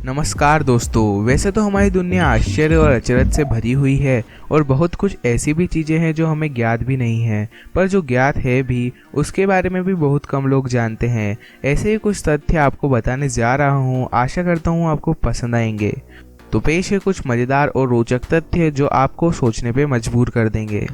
नमस्कार दोस्तों। वैसे तो हमारी दुनिया आश्चर्य और अचरज से भरी हुई है और बहुत कुछ ऐसी भी चीज़ें हैं जो हमें ज्ञात भी नहीं है, पर जो ज्ञात है भी उसके बारे में भी बहुत कम लोग जानते हैं। ऐसे ही कुछ तथ्य आपको बताने जा रहा हूँ, आशा करता हूँ आपको पसंद आएंगे। तो पेश है कुछ मज़ेदार और रोचक तथ्य जो आपको सोचने पे मजबूर कर देंगे।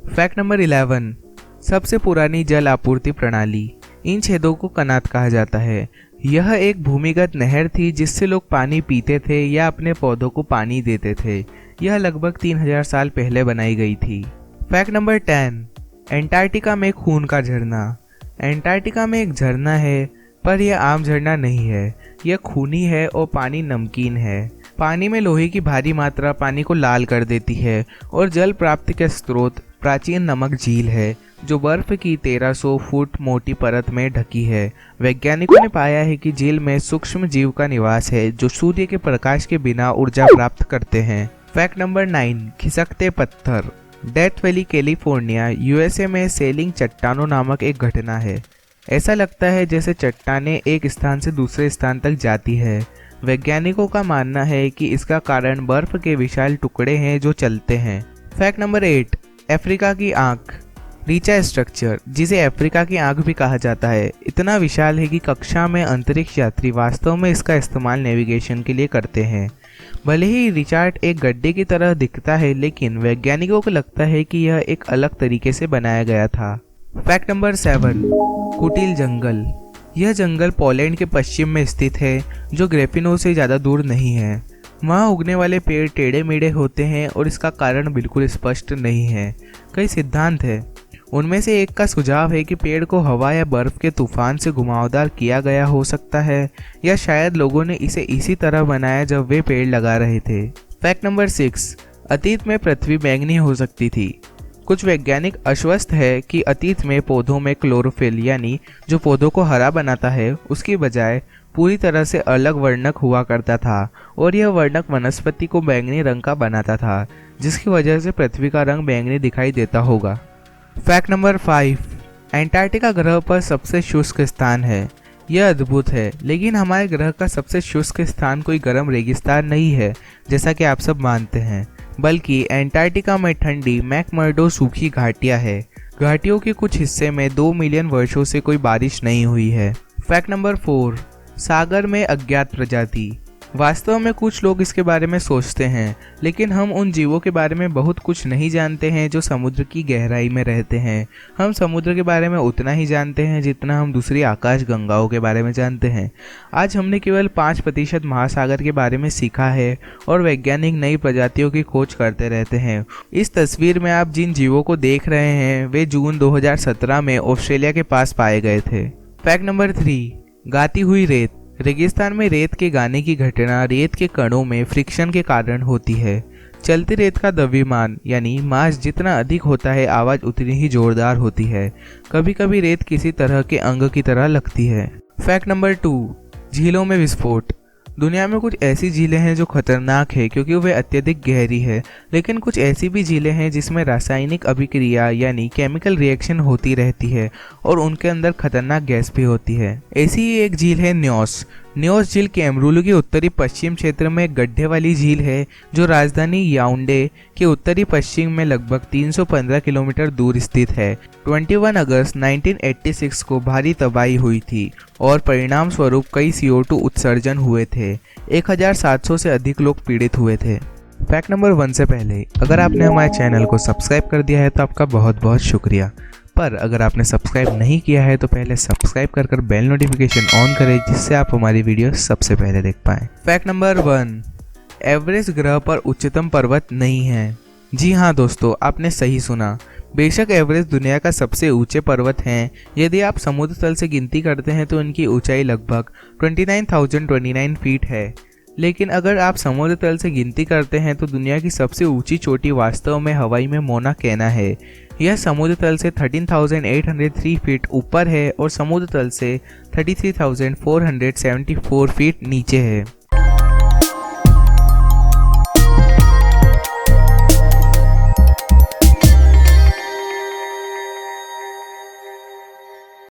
फैक्ट नंबर 11, सबसे पुरानी जल आपूर्ति प्रणाली। इन छेदों को कनात कहा जाता है। यह एक भूमिगत नहर थी जिससे लोग पानी पीते थे या अपने पौधों को पानी देते थे। यह लगभग 3000 साल पहले बनाई गई थी। फैक्ट नंबर 10, एंटार्क्टिका में खून का झरना। एंटार्क्टिका में एक झरना है, पर यह आम झरना नहीं है। यह खूनी है और पानी नमकीन है। पानी में लोहे की भारी मात्रा पानी को लाल कर देती है और जल प्राप्ति का स्रोत प्राचीन नमक झील है जो बर्फ की 1300 फुट मोटी परत में ढकी है। वैज्ञानिकों ने पाया है कि झील में सूक्ष्म जीव का निवास है जो सूर्य के प्रकाश के बिना ऊर्जा प्राप्त करते हैं। फैक्ट नंबर 9, खिसकते पत्थर। डेथ वैली कैलिफोर्निया यूएसए में सेलिंग चट्टानों नामक एक घटना है। ऐसा लगता है जैसे चट्टानें एक स्थान से दूसरे स्थान तक जाती है। वैज्ञानिकों का मानना है कि इसका कारण बर्फ के विशाल टुकड़े हैं जो चलते हैं। फैक्ट नंबर 8, अफ्रीका की आंख। रीचा स्ट्रक्चर, जिसे अफ्रीका की आंख भी कहा जाता है, इतना विशाल है कि कक्षा में अंतरिक्ष यात्री वास्तव में इसका इस्तेमाल नेविगेशन के लिए करते हैं। भले ही रिचार्ड एक गड्ढे की तरह दिखता है, लेकिन वैज्ञानिकों को लगता है कि यह एक अलग तरीके से बनाया गया था। फैक्ट नंबर 7, कुटिल जंगल। यह जंगल पोलैंड के पश्चिम में स्थित है जो ग्रेफिनो से ज़्यादा दूर नहीं है। वहाँ उगने वाले पेड़ टेढ़े मेढ़े होते हैं और इसका कारण बिल्कुल स्पष्ट नहीं है। कई सिद्धांत हैं। उनमें से एक का सुझाव है कि पेड़ को हवा या बर्फ के तूफान से घुमावदार किया गया हो सकता है, या शायद लोगों ने इसे इसी तरह बनाया जब वे पेड़ लगा रहे थे। फैक्ट नंबर 6, अतीत में पृथ्वी बैंगनी हो सकती थी। कुछ वैज्ञानिक आश्वस्त है कि अतीत में पौधों में क्लोरोफिल यानी जो पौधों को हरा बनाता है उसकी बजाय पूरी तरह से अलग वर्णक हुआ करता था और यह वर्णक वनस्पति को बैंगनी रंग का बनाता था, जिसकी वजह से पृथ्वी का रंग बैंगनी दिखाई देता होगा। फैक्ट नंबर 5, एंटार्क्टिका ग्रह पर सबसे शुष्क स्थान है। यह अद्भुत है, लेकिन हमारे ग्रह का सबसे शुष्क स्थान कोई गर्म रेगिस्तान नहीं है जैसा कि आप सब मानते हैं, बल्कि एंटार्क्टिका में ठंडी मैकमर्डो सूखी घाटियां है। घाटियों के कुछ हिस्से में 2 मिलियन वर्षों से कोई बारिश नहीं हुई है। फैक्ट नंबर 4, सागर में अज्ञात प्रजाति। वास्तव में कुछ लोग इसके बारे में सोचते हैं, लेकिन हम उन जीवों के बारे में बहुत कुछ नहीं जानते हैं जो समुद्र की गहराई में रहते हैं। हम समुद्र के बारे में उतना ही जानते हैं जितना हम दूसरी आकाश गंगाओं के बारे में जानते हैं। आज हमने केवल 5% महासागर के बारे में सीखा है और वैज्ञानिक नई प्रजातियों की खोज करते रहते हैं। इस तस्वीर में आप जिन जीवों को देख रहे हैं वे जून 2017 में ऑस्ट्रेलिया के पास पाए गए थे। फैक्ट नंबर 3, गाती हुई रेत। रेगिस्तान में रेत के गाने की घटना रेत के कणों में फ्रिक्शन के कारण होती है। चलती रेत का द्रव्यमान यानी मास जितना अधिक होता है, आवाज़ उतनी ही जोरदार होती है। कभी कभी रेत किसी तरह के अंग की तरह लगती है। फैक्ट नंबर 2, झीलों में विस्फोट। दुनिया में कुछ ऐसी झीलें हैं जो खतरनाक है क्योंकि वे अत्यधिक गहरी है, लेकिन कुछ ऐसी भी झीलें हैं जिसमें रासायनिक अभिक्रिया यानी केमिकल रिएक्शन होती रहती है और उनके अंदर खतरनाक गैस भी होती है। ऐसी ही एक झील है न्योस। न्योस झील कैमरूलू के उत्तरी पश्चिम क्षेत्र में एक गड्ढे वाली झील है जो राजधानी याओंडे के उत्तरी पश्चिम में लगभग 315 किलोमीटर दूर स्थित है। 21 अगस्त 1986 को भारी तबाही हुई थी और परिणाम स्वरूप कई CO2 उत्सर्जन हुए थे। 1700 से अधिक लोग पीड़ित हुए थे। फैक्ट नंबर 1 से पहले अगर आपने हमारे चैनल को सब्सक्राइब कर दिया है तो आपका बहुत बहुत शुक्रिया, पर अगर आपने सब्सक्राइब नहीं किया है तो पहले सब्सक्राइब कर बेल नोटिफिकेशन ऑन करें जिससे आप हमारी वीडियो सबसे पहले देख पाएं। फैक्ट नंबर 1, एवरेस्ट ग्रह पर उच्चतम पर्वत नहीं है। जी हाँ दोस्तों, आपने सही सुना। बेशक एवरेस्ट दुनिया का सबसे ऊंचे पर्वत हैं। यदि आप समुद्र तल से गिनती करते हैं तो इनकी ऊंचाई लगभग 29,029 फीट है, लेकिन अगर आप समुद्र तल से गिनती करते हैं तो दुनिया की सबसे ऊंची चोटी वास्तव में हवाई में मोना केना है। यह समुद्र तल से 13,803 फीट ऊपर है और समुद्र तल से 33,474 फीट नीचे है।